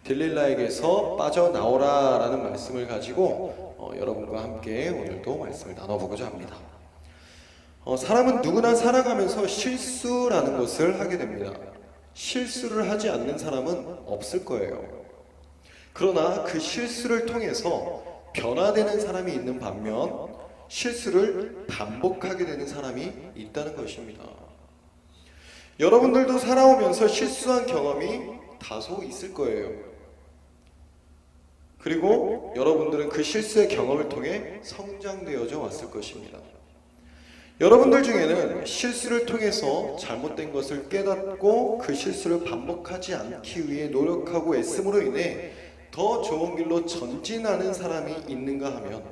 들릴라에게서 빠져나오라 라는 말씀을 가지고 여러분과 함께 오늘도 말씀을 나눠보고자 합니다. 사람은 누구나 살아가면서 실수라는 것을 하게 됩니다. 실수를 하지 않는 사람은 없을 거예요. 그러나 그 실수를 통해서 변화되는 사람이 있는 반면 실수를 반복하게 되는 사람이 있다는 것입니다. 여러분들도 살아오면서 실수한 경험이 다소 있을 거예요. 그리고 여러분들은 그 실수의 경험을 통해 성장되어져 왔을 것입니다. 여러분들 중에는 실수를 통해서 잘못된 것을 깨닫고 그 실수를 반복하지 않기 위해 노력하고 애씀으로 인해 더 좋은 길로 전진하는 사람이 있는가 하면,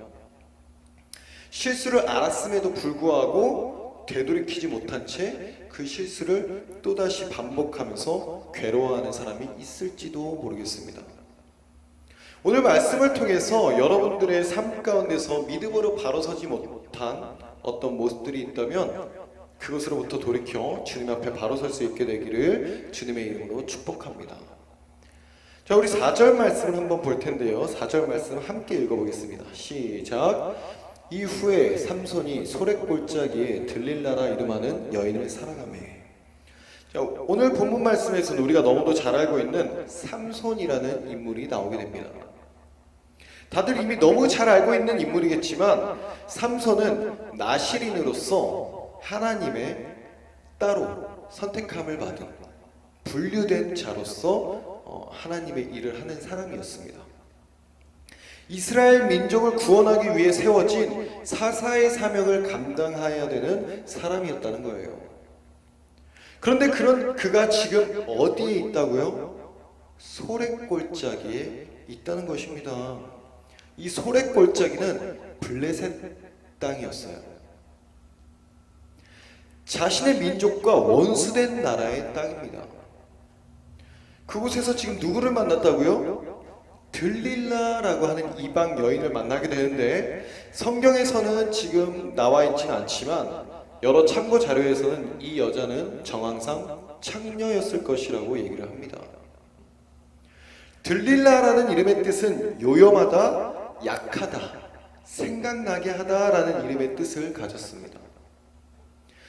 실수를 알았음에도 불구하고 되돌이키지 못한 채 그 실수를 또다시 반복하면서 괴로워하는 사람이 있을지도 모르겠습니다. 오늘 말씀을 통해서 여러분들의 삶 가운데서 믿음으로 바로 서지 못한 어떤 모습들이 있다면 그것으로부터 돌이켜 주님 앞에 바로 설 수 있게 되기를 주님의 이름으로 축복합니다. 자, 우리 4절 말씀을 한번 볼 텐데요. 4절 말씀 함께 읽어보겠습니다. 시작. 이후에 삼손이 소랫골짜기에 들릴라라 이름하는 여인을 사랑하며. 자, 오늘 본문 말씀에서는 우리가 너무도 잘 알고 있는 삼손이라는 인물이 나오게 됩니다. 다들 이미 너무 잘 알고 있는 인물이겠지만 삼손은 나실인으로서 하나님의 따로 선택함을 받은 분류된 자로서 하나님의 일을 하는 사람이었습니다. 이스라엘 민족을 구원하기 위해 세워진 사사의 사명을 감당해야 되는 사람이었다는 거예요. 그런데 그가 지금 어디에 있다고요? 소랫골짜기에 있다는 것입니다. 이 소랫골짜기는 블레셋 땅이었어요. 자신의 민족과 원수된 나라의 땅입니다. 그곳에서 지금 누구를 만났다고요? 들릴라라고 하는 이방 여인을 만나게 되는데, 성경에서는 지금 나와 있지는 않지만 여러 참고 자료에서는 이 여자는 정황상 창녀였을 것이라고 얘기를 합니다. 들릴라라는 이름의 뜻은 요염하다, 약하다, 생각나게 하다라는 이름의 뜻을 가졌습니다.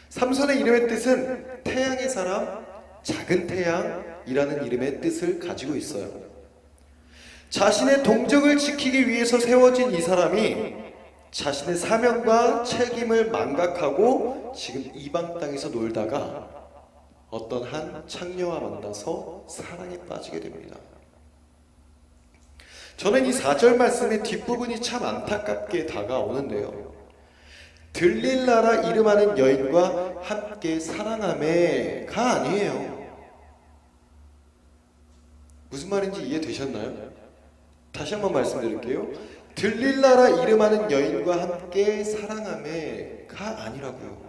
삼손의 이름의 뜻은 태양의 사람, 작은 태양이라는 이름의 뜻을 가지고 있어요. 자신의 동족을 지키기 위해서 세워진 이 사람이 자신의 사명과 책임을 망각하고 지금 이방 땅에서 놀다가 어떤 한 창녀와 만나서 사랑에 빠지게 됩니다. 저는 이 4절 말씀의 뒷부분이 참 안타깝게 다가오는데요. 들릴라라 이름하는 여인과 함께 사랑하매가 아니에요. 무슨 말인지 이해되셨나요? 다시 한번 말씀드릴게요. 들릴라라 이름하는 여인과 함께 사랑하매가 아니라고요.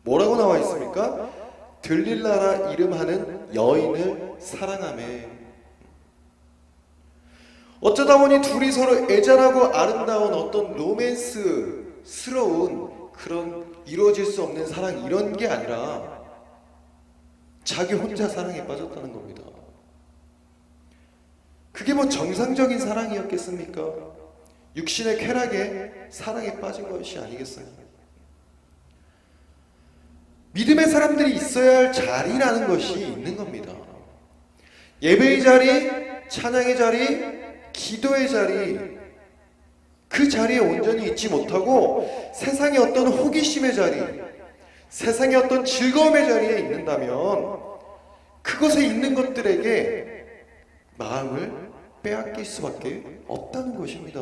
뭐라고 나와 있습니까? 들릴라라 이름하는 여인을 사랑하매. 어쩌다 보니 둘이 서로 애절하고 아름다운 어떤 로맨스스러운 그런 이루어질 수 없는 사랑, 이런 게 아니라 자기 혼자 사랑에 빠졌다는 겁니다. 그게 뭐 정상적인 사랑이었겠습니까? 육신의 쾌락에 사랑에 빠진 것이 아니겠어요? 믿음의 사람들이 있어야 할 자리라는 것이 있는 겁니다. 예배의 자리, 찬양의 자리, 기도의 자리, 그 자리에 온전히 있지 못하고 세상의 어떤 호기심의 자리, 세상의 어떤 즐거움의 자리에 있는다면 그것에 있는 것들에게 마음을 빼앗길 수밖에 없다는 것입니다.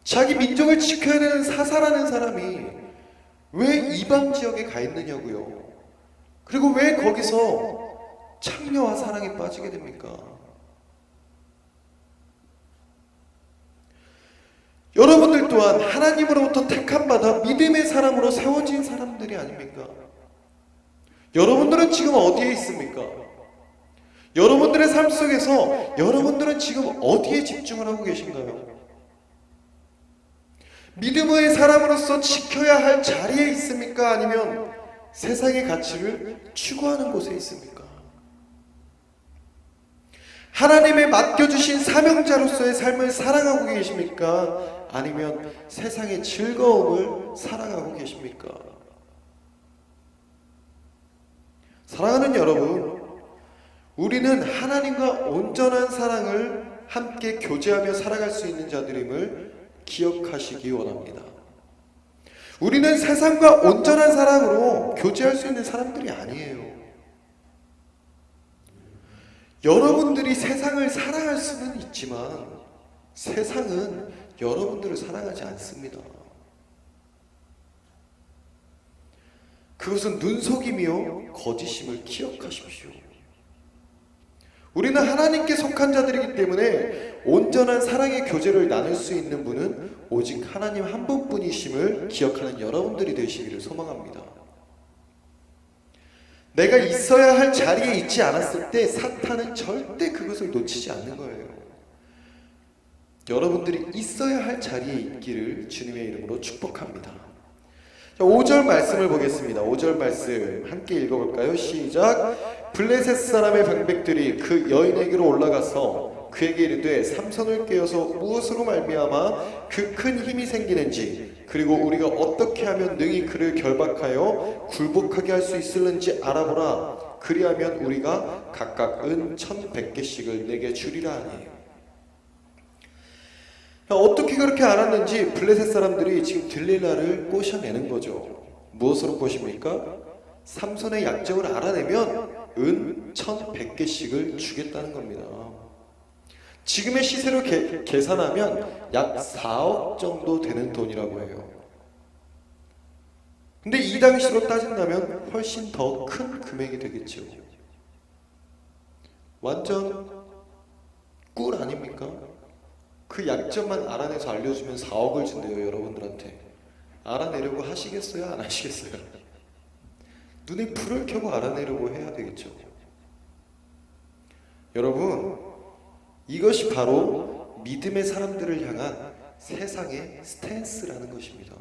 자기 민족을 지켜야 되는 사사라는 사람이 왜 이방 지역에 가 있느냐고요. 그리고 왜 거기서 창녀와 사랑에 빠지게 됩니까? 여러분들 또한 하나님으로부터 택함받아 믿음의 사람으로 세워진 사람들이 아닙니까? 여러분들은 지금 어디에 있습니까? 여러분들의 삶 속에서 여러분들은 지금 어디에 집중을 하고 계신가요? 믿음의 사람으로서 지켜야 할 자리에 있습니까? 아니면 세상의 가치를 추구하는 곳에 있습니까? 하나님의 맡겨주신 사명자로서의 삶을 살아가고 계십니까? 아니면 세상의 즐거움을 살아가고 계십니까? 사랑하는 여러분, 우리는 하나님과 온전한 사랑을 함께 교제하며 살아갈 수 있는 자들임을 기억하시기 원합니다. 우리는 세상과 온전한 사랑으로 교제할 수 있는 사람들이 아니에요. 여러분들이 세상을 사랑할 수는 있지만 세상은 여러분들을 사랑하지 않습니다. 그것은 눈속임이요 거짓임을 기억하십시오. 우리는 하나님께 속한 자들이기 때문에 온전한 사랑의 교제를 나눌 수 있는 분은 오직 하나님 한 분뿐이심을 기억하는 여러분들이 되시기를 소망합니다. 내가 있어야 할 자리에 있지 않았을 때 사탄은 절대 그것을 놓치지 않는 거예요. 여러분들이 있어야 할 자리에 있기를 주님의 이름으로 축복합니다. 자, 5절 말씀을 보겠습니다. 5절 말씀 함께 읽어볼까요? 시작. 블레셋 사람의 방백들이 그 여인에게로 올라가서 그에게 이르되 삼손을 깨어서 무엇으로 말미암아 그 큰 힘이 생기는지 그리고 우리가 어떻게 하면 능히 그를 결박하여 굴복하게 할 수 있을는지 알아보라. 그리하면 우리가 각각 은 1,100개씩을 내게 주리라 하니. 어떻게 그렇게 알았는지 블레셋 사람들이 지금 들릴라를 꼬셔내는 거죠. 무엇으로 꼬십니까? 삼손의 약점을 알아내면 은 1,100개씩을 주겠다는 겁니다. 지금의 시세로 계산하면 약 4억 정도 되는 돈이라고 해요. 근데 이 당시로 따진다면 훨씬 더 큰 금액이 되겠죠. 완전 꿀 아닙니까? 그 약점만 알아내서 알려주면 4억을 준대요. 여러분들한테 알아내려고 하시겠어요? 안 하시겠어요? 눈에 불을 켜고 알아내려고 해야 되겠죠. 여러분, 이것이 바로 믿음의 사람들을 향한 세상의 스탠스라는 것입니다.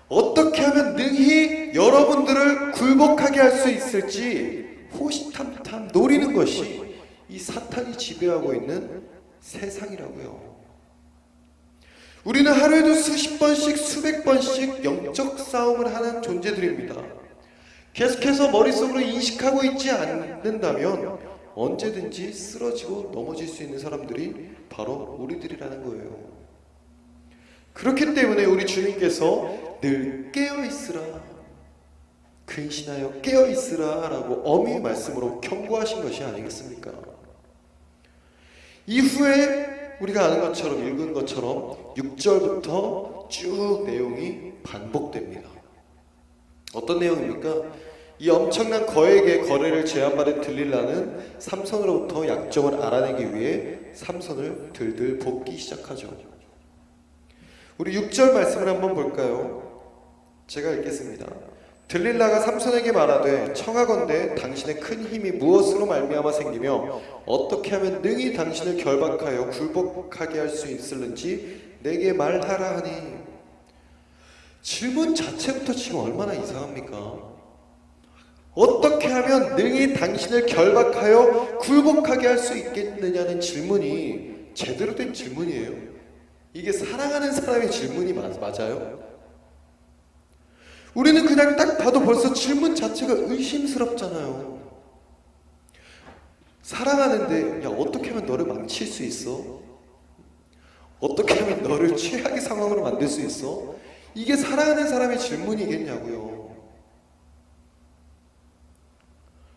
어떻게 하면 능히 여러분들을 굴복하게 할 수 있을지 호시탐탐 노리는 것이 이 사탄이 지배하고 있는 세상이라고요. 우리는 하루에도 수십 번씩 수백 번씩 영적 싸움을 하는 존재들입니다. 계속해서 머릿속으로 인식하고 있지 않는다면 언제든지 쓰러지고 넘어질 수 있는 사람들이 바로 우리들이라는 거예요. 그렇기 때문에 우리 주님께서 늘 깨어있으라, 근신하여 깨어있으라 라고 어미의 말씀으로 경고하신 것이 아니겠습니까? 이후에 우리가 아는 것처럼 읽은 것처럼 6절부터 쭉 내용이 반복됩니다. 어떤 내용입니까? 이 엄청난 거액의 거래를 제한받은 들릴라는 삼손으로부터 약점을 알아내기 위해 삼손을 들들 볶기 시작하죠. 우리 6절 말씀을 한번 볼까요? 제가 읽겠습니다. 들릴라가 삼손에게 말하되 청하건대 당신의 큰 힘이 무엇으로 말미암아 생기며 어떻게 하면 능히 당신을 결박하여 굴복하게 할 수 있을는지 내게 말하라 하니. 질문 자체부터 지금 얼마나 이상합니까? 어떻게 하면 능히 당신을 결박하여 굴복하게 할 수 있겠느냐는 질문이 제대로 된 질문이에요. 이게 사랑하는 사람의 질문이 맞아요? 우리는 그냥 딱 봐도 벌써 질문 자체가 의심스럽잖아요. 사랑하는데 야 어떻게 하면 너를 망칠 수 있어? 어떻게 하면 너를 최악의 상황으로 만들 수 있어? 이게 사랑하는 사람의 질문이겠냐고요.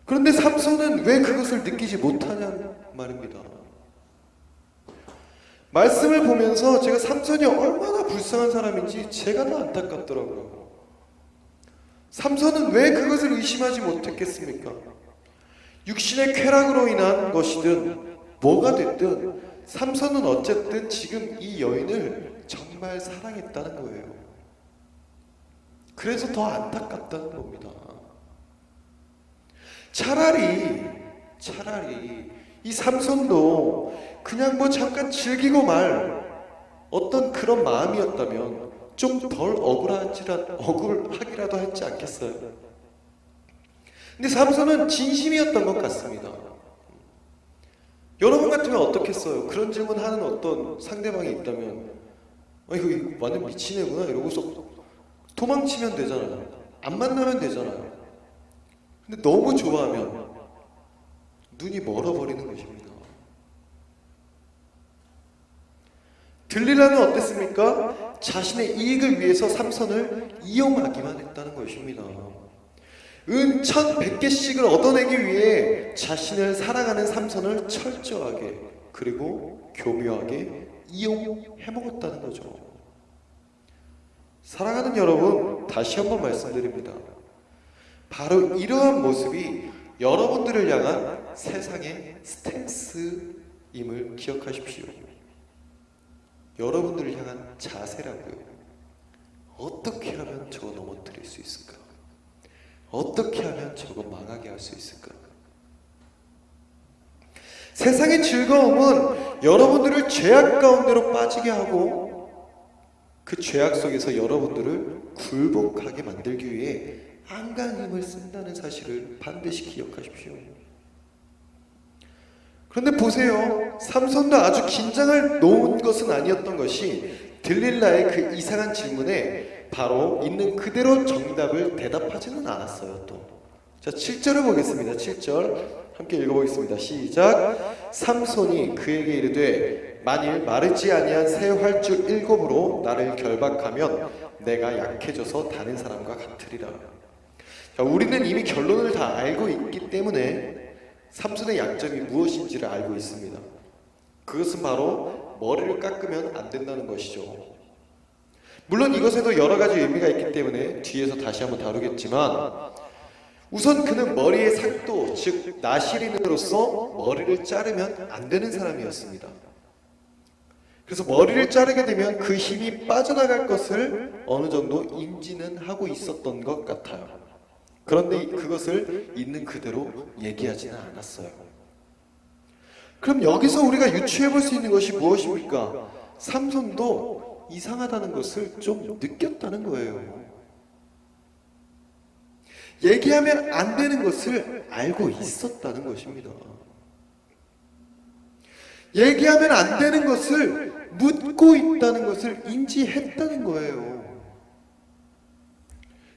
그런데 삼손은 왜 그것을 느끼지 못하냐는 말입니다. 말씀을 보면서 제가 삼손이 얼마나 불쌍한 사람인지 제가 더 안타깝더라고요. 삼손은 왜 그것을 의심하지 못했겠습니까? 육신의 쾌락으로 인한 것이든 뭐가 됐든 삼손은 어쨌든 지금 이 여인을 정말 사랑했다는 거예요. 그래서 더 안타깝다는 겁니다. 차라리 이 삼손도 그냥 뭐 잠깐 즐기고 말 어떤 그런 마음이었다면 좀 덜 억울하기라도 했지 않겠어요? 근데 삼손은 진심이었던 것 같습니다. 여러분 같으면 어떻겠어요? 그런 질문 하는 어떤 상대방이 있다면 이거 완전 미친 애구나 이러고서 도망치면 되잖아요. 안 만나면 되잖아요. 근데 너무 좋아하면 눈이 멀어버리는 것입니다. 들릴라는 어땠습니까? 자신의 이익을 위해서 삼손을 이용하기만 했다는 것입니다. 은 1100개씩을 얻어내기 위해 자신을 사랑하는 삼손을 철저하게 그리고 교묘하게 이용해먹었다는 거죠. 사랑하는 여러분, 다시 한번 말씀드립니다. 바로 이러한 모습이 여러분들을 향한 세상의 스탠스임을 기억하십시오. 여러분들을 향한 자세라고요. 어떻게 하면 저거 넘어뜨릴 수 있을까? 어떻게 하면 저거 망하게 할 수 있을까? 세상의 즐거움은 여러분들을 죄악 가운데로 빠지게 하고 그 죄악 속에서 여러분들을 굴복하게 만들기 위해 안간 힘을 쓴다는 사실을 반드시 기억하십시오. 그런데 보세요. 삼손도 아주 긴장을 놓은 것은 아니었던 것이 들릴라의 그 이상한 질문에 바로 있는 그대로 정답을 대답하지는 않았어요. 또 자, 7절을 보겠습니다. 7절 함께 읽어보겠습니다. 시작. 삼손이 그에게 이르되 만일 마르지 아니한 새 활줄 7으로 나를 결박하면 내가 약해져서 다른 사람과 같으리라. 자, 우리는 이미 결론을 다 알고 있기 때문에 삼손의 약점이 무엇인지를 알고 있습니다. 그것은 바로 머리를 깎으면 안 된다는 것이죠. 물론 이것에도 여러 가지 의미가 있기 때문에 뒤에서 다시 한번 다루겠지만 우선 그는 머리의 상도 즉 나시린으로서 머리를 자르면 안 되는 사람이었습니다. 그래서 머리를 자르게 되면 그 힘이 빠져나갈 것을 어느 정도 인지는 하고 있었던 것 같아요. 그런데 그것을 있는 그대로 얘기하지는 않았어요. 그럼 여기서 우리가 유추해 볼 수 있는 것이 무엇입니까? 삼손도 이상하다는 것을 좀 느꼈다는 거예요. 얘기하면 안 되는 것을 알고 있었다는 것입니다. 얘기하면 안 되는 것을 묻고 있다는 것을 인지했다는 거예요.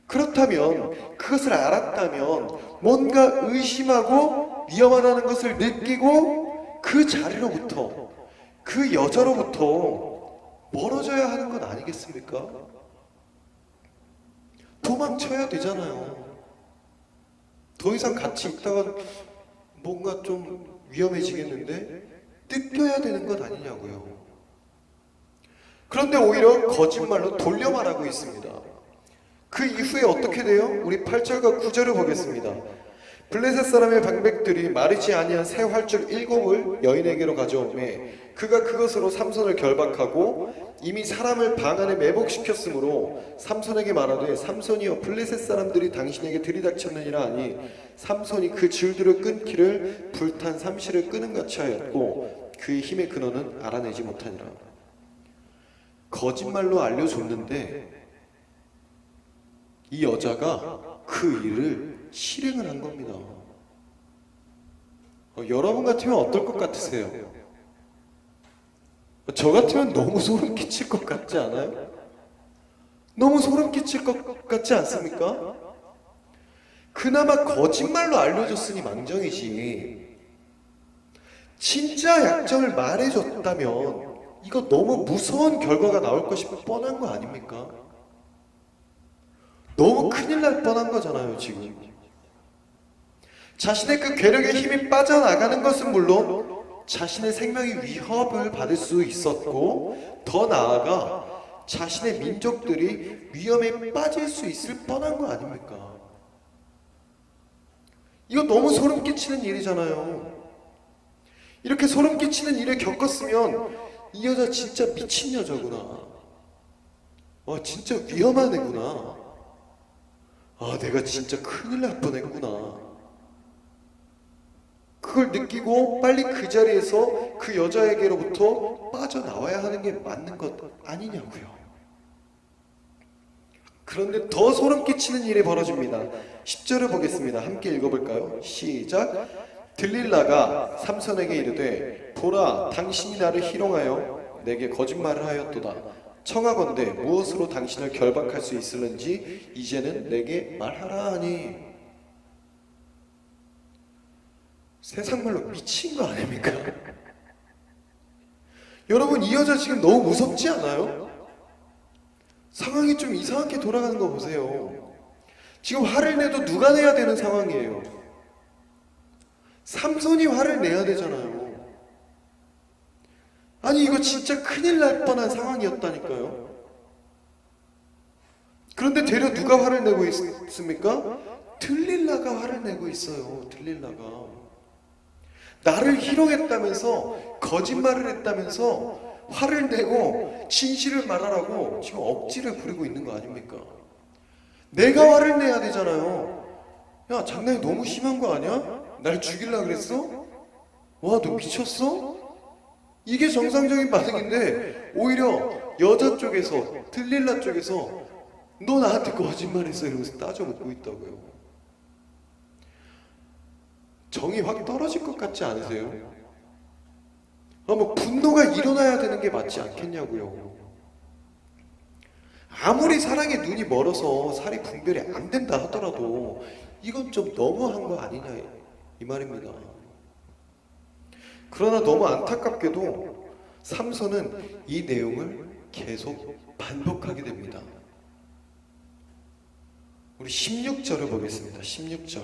그렇다면, 그것을 알았다면 뭔가 의심하고 위험하다는 것을 느끼고 그 자리로부터, 그 여자로부터 멀어져야 하는 건 아니겠습니까? 도망쳐야 되잖아요. 더 이상 같이 있다가 뭔가 좀 위험해지겠는데 뜯겨야 되는 것 아니냐고요. 그런데 오히려 거짓말로 돌려 말하고 있습니다. 그 이후에 어떻게 돼요? 우리 8절과 9절을 보겠습니다. 블레셋 사람의 방백들이 마르지 아니한 새 활줄 7을 여인에게로 가져오매 그가 그것으로 삼손을 결박하고 이미 사람을 방 안에 매복시켰으므로 삼손에게 말하되 삼손이여 블레셋 사람들이 당신에게 들이닥쳤느니라 하니 삼손이 그 줄들을 끊기를 불탄 삼시를 끄는 같이 하였고 그의 힘의 근원은 알아내지 못하니라. 거짓말로 알려줬는데 이 여자가 그 일을 실행을 한 겁니다. 여러분 같으면 어떨 것 같으세요? 저 같으면 너무 소름 끼칠 것 같지 않아요? 너무 소름 끼칠 것 같지 않습니까? 그나마 거짓말로 알려줬으니 망정이지 진짜 약점을 말해줬다면 이거 너무 무서운 결과가 나올 것이 뻔한 거 아닙니까? 너무 큰일 날 뻔한 거잖아요. 지금 자신의 그 괴력의 힘이 빠져나가는 것은 물론 자신의 생명이 위협을 받을 수 있었고 더 나아가 자신의 민족들이 위험에 빠질 수 있을 뻔한 거 아닙니까? 이거 너무 소름 끼치는 일이잖아요. 이렇게 소름 끼치는 일을 겪었으면 이 여자 진짜 미친 여자구나. 진짜 위험한 애구나. 내가 진짜 큰일 날 뻔했구나. 그걸 느끼고 빨리 그 자리에서 그 여자에게로부터 빠져나와야 하는 게 맞는 것 아니냐고요. 그런데 더 소름 끼치는 일이 벌어집니다. 10절을 보겠습니다. 함께 읽어볼까요? 시작. 들릴라가 삼손에게 이르되 보라 당신이 나를 희롱하여 내게 거짓말을 하였도다. 청하건대 무엇으로 당신을 결박할 수 있을는지 이제는 내게 말하라 하니. 세상 말로 미친 거 아닙니까? 여러분, 이 여자 지금 너무 무섭지 않아요? 상황이 좀 이상하게 돌아가는 거 보세요. 지금 화를 내도 누가 내야 되는 상황이에요? 삼손이 화를 내야 되잖아요. 아니, 이거 진짜 큰일 날 뻔한 상황이었다니까요. 그런데 되려 누가 화를 내고 있습니까? 들릴라가 화를 내고 있어요. 들릴라가 나를 희롱했다면서, 거짓말을 했다면서 화를 내고 진실을 말하라고 지금 억지를 부리고 있는 거 아닙니까? 내가 화를 내야 되잖아요. 야, 장난이 너무 심한 거 아니야? 날 죽일라 그랬어? 와, 너 미쳤어? 이게 정상적인 반응인데 오히려 여자 쪽에서, 들릴라 쪽에서 너 나한테 거짓말했어 이러면서 따져묻고 있다고요. 정이 확 떨어질 것 같지 않으세요? 뭐 분노가 일어나야 되는 게 맞지 않겠냐고요. 아무리 사랑의 눈이 멀어서 살이 분별이 안 된다 하더라도 이건 좀 너무한 거 아니냐 이 말입니다. 그러나 너무 안타깝게도 삼손은 이 내용을 계속 반복하게 됩니다. 우리 16절을 보겠습니다. 16절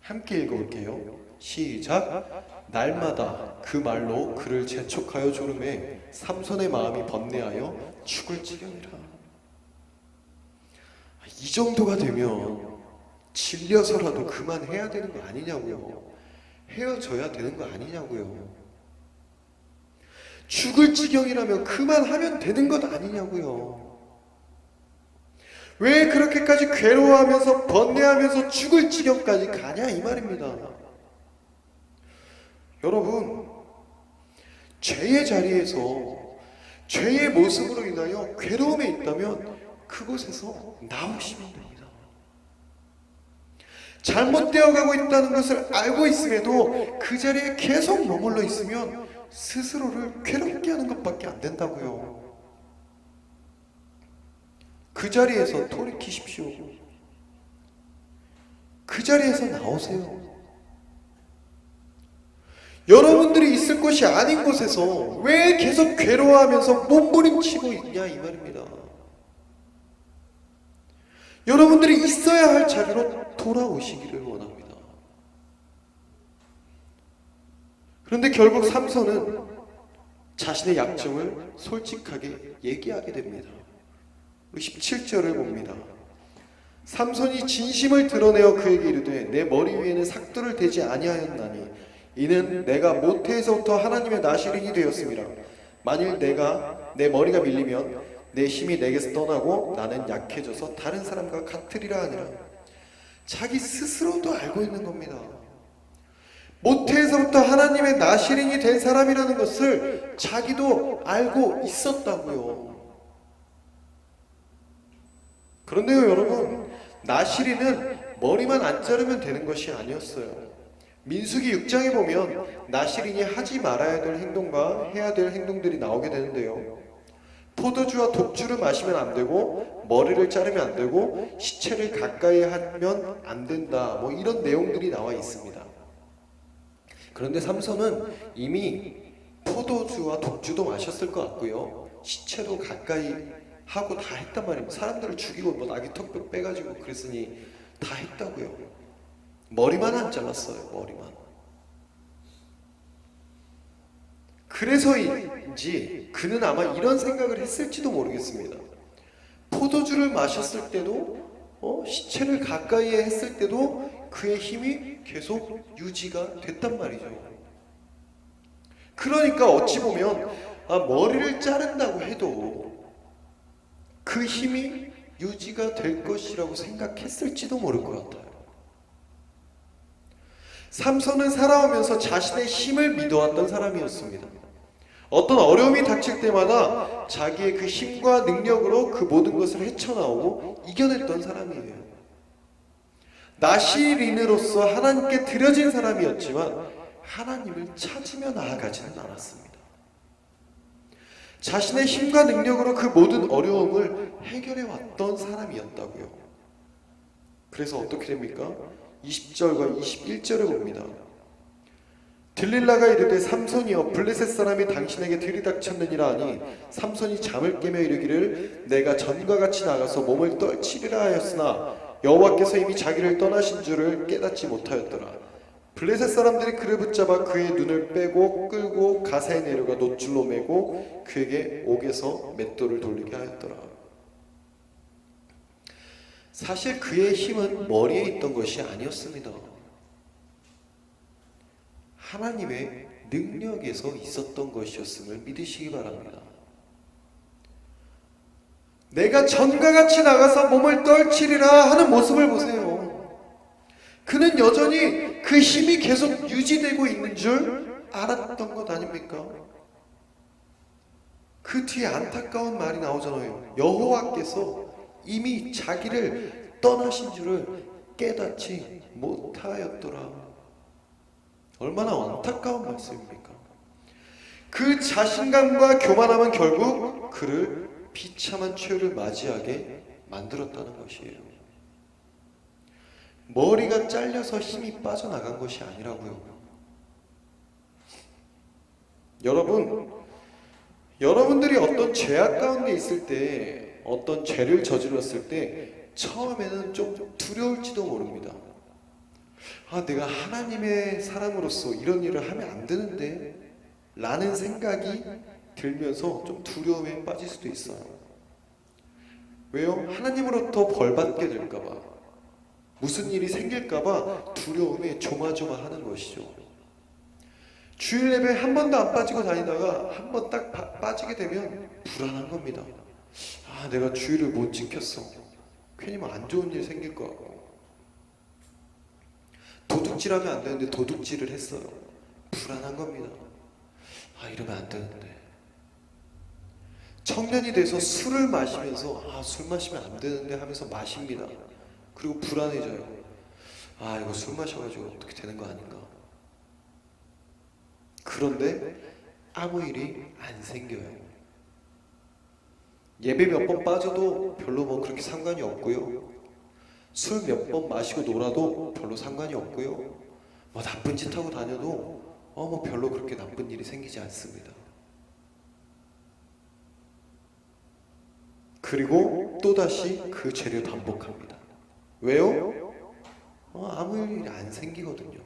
함께 읽어볼게요. 시작. 날마다 그 말로 그를 재촉하여 조르매 삼손의 마음이 번뇌하여 죽을 지경이라. 이 정도가 되면 질려서라도 그만해야 되는 거 아니냐고요. 헤어져야 되는 거 아니냐고요. 죽을 지경이라면 그만하면 되는 것 아니냐고요. 왜 그렇게까지 괴로워하면서 번뇌하면서 죽을 지경까지 가냐 이 말입니다. 여러분, 죄의 자리에서 죄의 모습으로 인하여 괴로움에 있다면 그곳에서 나오시면 됩니다. 잘못되어 가고 있다는 것을 알고 있음에도 그 자리에 계속 머물러 있으면 스스로를 괴롭게 하는 것밖에 안 된다고요. 그 자리에서 돌이키십시오. 그 자리에서 나오세요. 여러분들이 있을 곳이 아닌 곳에서 왜 계속 괴로워하면서 몸부림치고 있냐 이 말입니다. 여러분들이 있어야 할 자리로 돌아오시기를 원합니다. 그런데 결국 삼손은 자신의 약점을 솔직하게 얘기하게 됩니다. 17절을 봅니다. 삼손이 진심을 드러내어 그에게 이르되 내 머리 위에는 삭도를 대지 아니하였나니 이는 내가 모태에서부터 하나님의 나시린이 되었습니다. 만일 내 머리가 밀리면 내 힘이 내게서 떠나고 나는 약해져서 다른 사람과 같으리라 하니라. 자기 스스로도 알고 있는 겁니다. 모태에서부터 하나님의 나시린이 된 사람이라는 것을 자기도 알고 있었다고요. 그런데요 여러분, 나시린은 머리만 안 자르면 되는 것이 아니었어요. 민수기 6장에 보면 나시린이 하지 말아야 될 행동과 해야 될 행동들이 나오게 되는데요. 포도주와 독주를 마시면 안 되고, 머리를 자르면 안 되고, 시체를 가까이 하면 안 된다, 뭐 이런 내용들이 나와 있습니다. 그런데 삼손은 이미 포도주와 독주도 마셨을 것 같고요, 시체도 가까이 하고 다 했단 말입니다. 사람들을 죽이고 뭐 나귀 턱뼈 빼가지고 그랬으니 다 했다고요. 머리만 안 잘랐어요. 머리만. 그래서인지 그는 아마 이런 생각을 했을지도 모르겠습니다. 포도주를 마셨을 때도 시체를 가까이에 했을 때도 그의 힘이 계속 유지가 됐단 말이죠. 그러니까 어찌 보면 머리를 자른다고 해도 그 힘이 유지가 될 것이라고 생각했을지도 모를 것 같아요. 삼손은 살아오면서 자신의 힘을 믿어왔던 사람이었습니다. 어떤 어려움이 닥칠 때마다 자기의 그 힘과 능력으로 그 모든 것을 헤쳐나오고 이겨냈던 사람이에요. 나시린으로서 하나님께 드려진 사람이었지만 하나님을 찾으며 나아가지는 않았습니다. 자신의 힘과 능력으로 그 모든 어려움을 해결해 왔던 사람이었다고요. 그래서 어떻게 됩니까? 20절과 21절을 봅니다. 들릴라가 이르되 삼손이여 블레셋 사람이 당신에게 들이닥쳤느니라 하니 삼손이 잠을 깨며 이르기를 내가 전과 같이 나가서 몸을 떨치리라 하였으나 여호와께서 이미 자기를 떠나신 줄을 깨닫지 못하였더라. 블레셋 사람들이 그를 붙잡아 그의 눈을 빼고 끌고 가사에 내려가 놋줄로 매고 그에게 옥에서 맷돌을 돌리게 하였더라. 사실 그의 힘은 머리에 있던 것이 아니었습니다. 하나님의 능력에서 있었던 것이었음을 믿으시기 바랍니다. 내가 전과 같이 나가서 몸을 떨치리라 하는 모습을 보세요. 그는 여전히 그 힘이 계속 유지되고 있는 줄 알았던 것 아닙니까? 그 뒤에 안타까운 말이 나오잖아요. 여호와께서 이미 자기를 떠나신 줄을 깨닫지 못하였더라. 얼마나 안타까운 말씀입니까? 그 자신감과 교만함은 결국 그를 비참한 최후를 맞이하게 만들었다는 것이에요. 머리가 잘려서 힘이 빠져나간 것이 아니라고요. 여러분들이 어떤 죄악 가운데 있을 때, 어떤 죄를 저질렀을 때 처음에는 좀 두려울지도 모릅니다. 내가 하나님의 사람으로서 이런 일을 하면 안 되는데 라는 생각이 들면서 좀 두려움에 빠질 수도 있어요. 왜요? 하나님으로부터 벌받게 될까봐, 무슨 일이 생길까봐 두려움에 조마조마하는 것이죠. 주일 예배 한 번도 안 빠지고 다니다가 한 번 딱 빠지게 되면 불안한 겁니다. 내가 주일을 못 지켰어. 괜히 뭐 안 좋은 일 생길 것 같고, 도둑질하면 안 되는데 도둑질을 했어요. 불안한 겁니다. 이러면 안 되는데. 청년이 돼서 술을 마시면서 술 마시면 안 되는데 하면서 마십니다. 그리고 불안해져요. 이거 술 마셔가지고 어떻게 되는 거 아닌가. 그런데 아무 일이 안 생겨요. 예배 몇 번 빠져도 별로 뭐 그렇게 상관이 없고요. 술 몇 번 마시고 놀아도 별로 상관이 없고요. 뭐 나쁜 짓 하고 다녀도 뭐 별로 그렇게 나쁜 일이 생기지 않습니다. 그리고 또다시 그 죄를 반복합니다. 왜요? 아무 일이 안 생기거든요.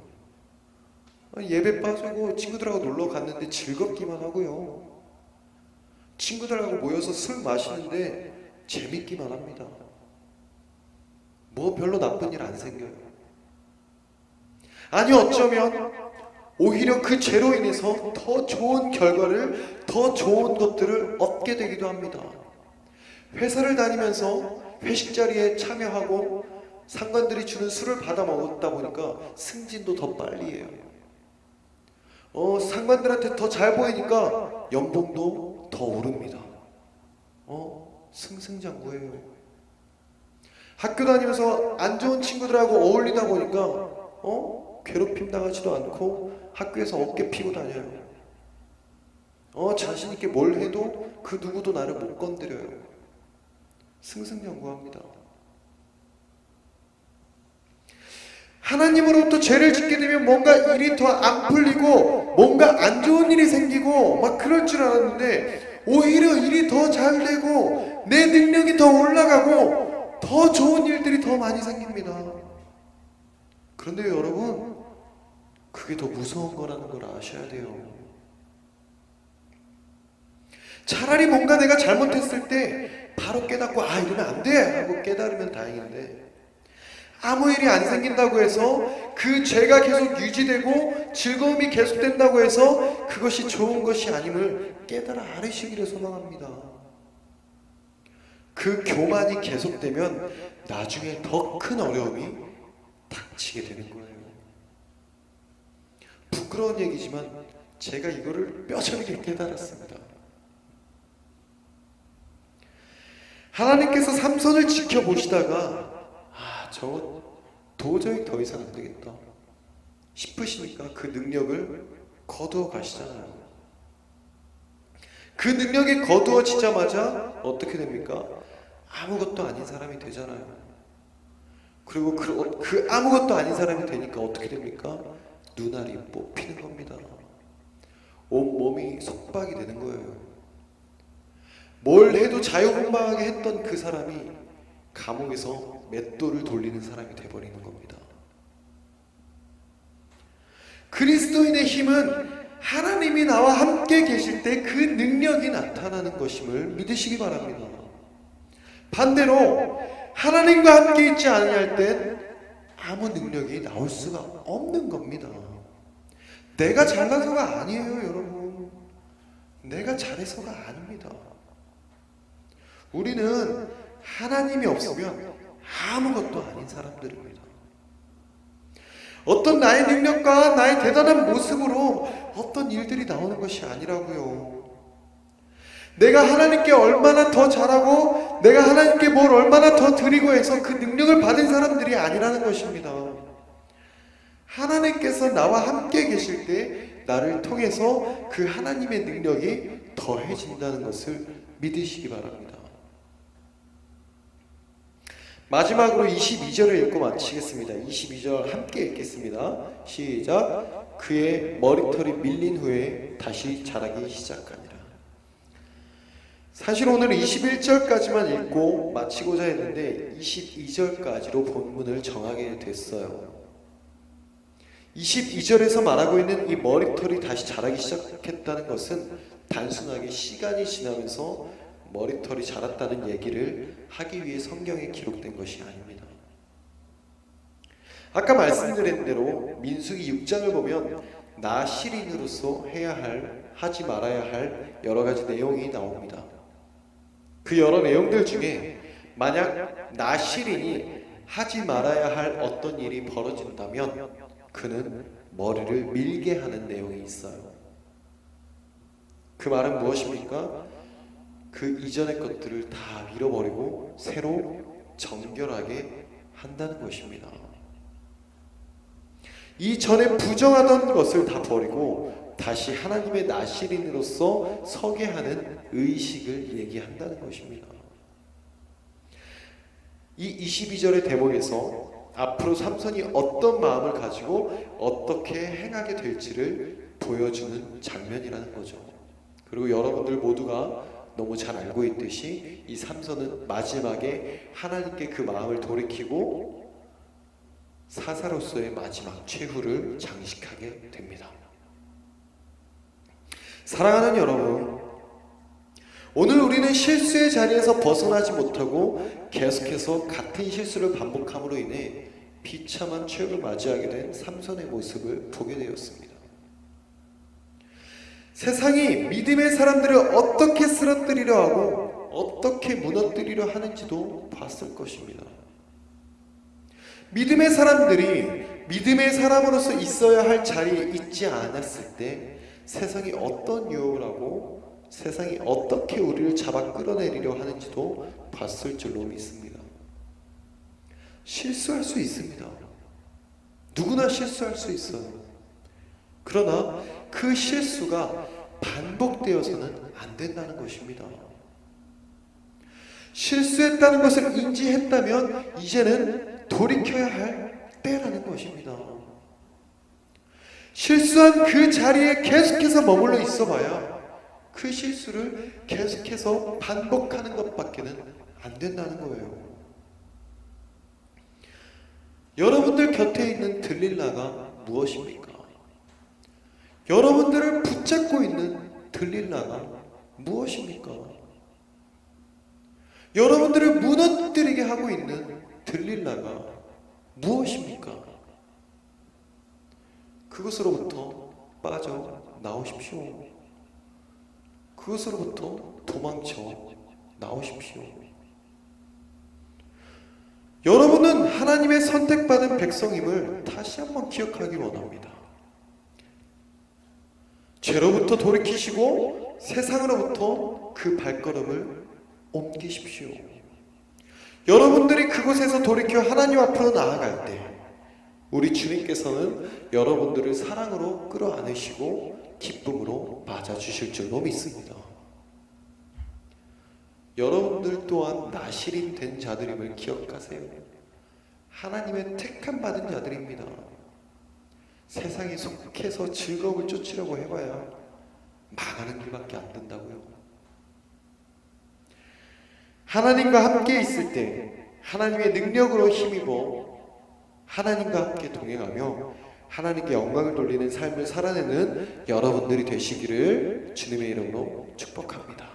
예배 빠지고 친구들하고 놀러 갔는데 즐겁기만 하고요. 친구들하고 모여서 술 마시는데 재밌기만 합니다. 뭐 별로 나쁜 일 안 생겨요. 아니 어쩌면 오히려 그 죄로 인해서 더 좋은 결과를, 더 좋은 것들을 얻게 되기도 합니다. 회사를 다니면서 회식 자리에 참여하고 상관들이 주는 술을 받아 먹었다 보니까 승진도 더 빨리 해요. 상관들한테 더 잘 보이니까 연봉도 더 오릅니다. 승승장구해요. 학교 다니면서 안 좋은 친구들하고 어울리다 보니까 괴롭힘 당하지도 않고 학교에서 어깨 피고 다녀요. 자신 있게 뭘 해도 그 누구도 나를 못 건드려요. 승승장구합니다. 하나님으로부터 죄를 짓게 되면 뭔가 일이 더 안 풀리고 뭔가 안 좋은 일이 생기고 막 그럴 줄 알았는데 오히려 일이 더 잘 되고 내 능력이 더 올라가고 더 좋은 일들이 더 많이 생깁니다. 그런데 여러분, 그게 더 무서운 거라는 걸 아셔야 돼요. 차라리 뭔가 내가 잘못했을 때 바로 깨닫고 이러면 안 돼 하고 깨달으면 다행인데, 아무 일이 안 생긴다고 해서 그 죄가 계속 유지되고 즐거움이 계속된다고 해서 그것이 좋은 것이 아님을 깨달아 알으시기를 소망합니다. 그 교만이 계속되면 나중에 더 큰 어려움이 닥치게 되는 거예요. 부끄러운 얘기지만 제가 이거를 뼈저리게 깨달았습니다. 하나님께서 삼손을 지켜보시다가 저거 도저히 더 이상 안 되겠다. 싶으시니까 그 능력을 거두어 가시잖아요. 그 능력이 거두어지자마자 어떻게 됩니까? 아무것도 아닌 사람이 되잖아요. 그리고 그 아무것도 아닌 사람이 되니까 어떻게 됩니까? 눈알이 뽑히는 겁니다. 온몸이 속박이 되는 거예요. 뭘 해도 자유분방하게 했던 그 사람이 감옥에서 맷돌을 돌리는 사람이 되어버리는 겁니다. 그리스도인의 힘은 하나님이 나와 함께 계실 때 그 능력이 나타나는 것임을 믿으시기 바랍니다. 반대로 하나님과 함께 있지 않을 땐 아무 능력이 나올 수가 없는 겁니다. 내가 잘나서가 아니에요, 여러분. 내가 잘해서가 아닙니다. 우리는 하나님이 없으면 아무것도 아닌 사람들입니다. 어떤 나의 능력과 나의 대단한 모습으로 어떤 일들이 나오는 것이 아니라고요. 내가 하나님께 얼마나 더 잘하고 내가 하나님께 뭘 얼마나 더 드리고 해서 그 능력을 받은 사람들이 아니라는 것입니다. 하나님께서 나와 함께 계실 때 나를 통해서 그 하나님의 능력이 더해진다는 것을 믿으시기 바랍니다. 마지막으로 22절을 읽고 마치겠습니다. 22절 함께 읽겠습니다. 시작. 그의 머리털이 밀린 후에 다시 자라기 시작하니라. 사실 오늘 21절까지만 읽고 마치고자 했는데 22절까지로 본문을 정하게 됐어요. 22절에서 말하고 있는 이 머리털이 다시 자라기 시작했다는 것은 단순하게 시간이 지나면서 머리털이 자랐다는 얘기를 하기 위해 성경에 기록된 것이 아닙니다. 아까 말씀드린 대로 민수기 6장을 보면 나 시린으로서 해야 할, 하지 말아야 할 여러 가지 내용이 나옵니다. 그 여러 내용들 중에 만약 나 시린이 하지 말아야 할 어떤 일이 벌어진다면 그는 머리를 밀게 하는 내용이 있어요. 그 말은 무엇입니까? 그 이전의 것들을 다 밀어버리고 새로 정결하게 한다는 것입니다. 이전에 부정하던 것을 다 버리고 다시 하나님의 나시린으로서 서게 하는 의식을 얘기한다는 것입니다. 이 22절의 대목에서 앞으로 삼손이 어떤 마음을 가지고 어떻게 행하게 될지를 보여주는 장면이라는 거죠. 그리고 여러분들 모두가 너무 잘 알고 있듯이 이 삼손은 마지막에 하나님께 그 마음을 돌이키고 사사로서의 마지막 최후를 장식하게 됩니다. 사랑하는 여러분, 오늘 우리는 실수의 자리에서 벗어나지 못하고 계속해서 같은 실수를 반복함으로 인해 비참한 최후를 맞이하게 된 삼손의 모습을 보게 되었습니다. 세상이 믿음의 사람들을 어떻게 쓰러뜨리려 하고 어떻게 무너뜨리려 하는지도 봤을 것입니다. 믿음의 사람들이 믿음의 사람으로서 있어야 할 자리에 있지 않았을 때 세상이 어떤 유혹을 하고 세상이 어떻게 우리를 잡아 끌어내리려 하는지도 봤을 줄로 믿습니다. 실수할 수 있습니다. 누구나 실수할 수 있어요. 그러나 그 실수가 반복되어서는 안 된다는 것입니다. 실수했다는 것을 인지했다면 이제는 돌이켜야 할 때라는 것입니다. 실수한 그 자리에 계속해서 머물러 있어봐야 그 실수를 계속해서 반복하는 것밖에는 안 된다는 거예요. 여러분들 곁에 있는 들릴라가 무엇입니까? 여러분들을 붙잡고 있는 들릴라가 무엇입니까? 여러분들을 무너뜨리게 하고 있는 들릴라가 무엇입니까? 그것으로부터 빠져나오십시오. 그것으로부터 도망쳐 나오십시오. 여러분은 하나님의 선택받은 백성임을 다시 한번 기억하기 원합니다. 죄로부터 돌이키시고 세상으로부터 그 발걸음을 옮기십시오. 여러분들이 그곳에서 돌이켜 하나님 앞으로 나아갈 때 우리 주님께서는 여러분들을 사랑으로 끌어안으시고 기쁨으로 맞아주실 줄로 믿습니다. 여러분들 또한 나실인 된 자들임을 기억하세요. 하나님의 택함 받은 자들입니다. 세상에 속해서 즐거움을 쫓으려고 해봐야 망하는 길밖에 안 된다고요. 하나님과 함께 있을 때 하나님의 능력으로 힘입어 하나님과 함께 동행하며 하나님께 영광을 돌리는 삶을 살아내는 여러분들이 되시기를 주님의 이름으로 축복합니다.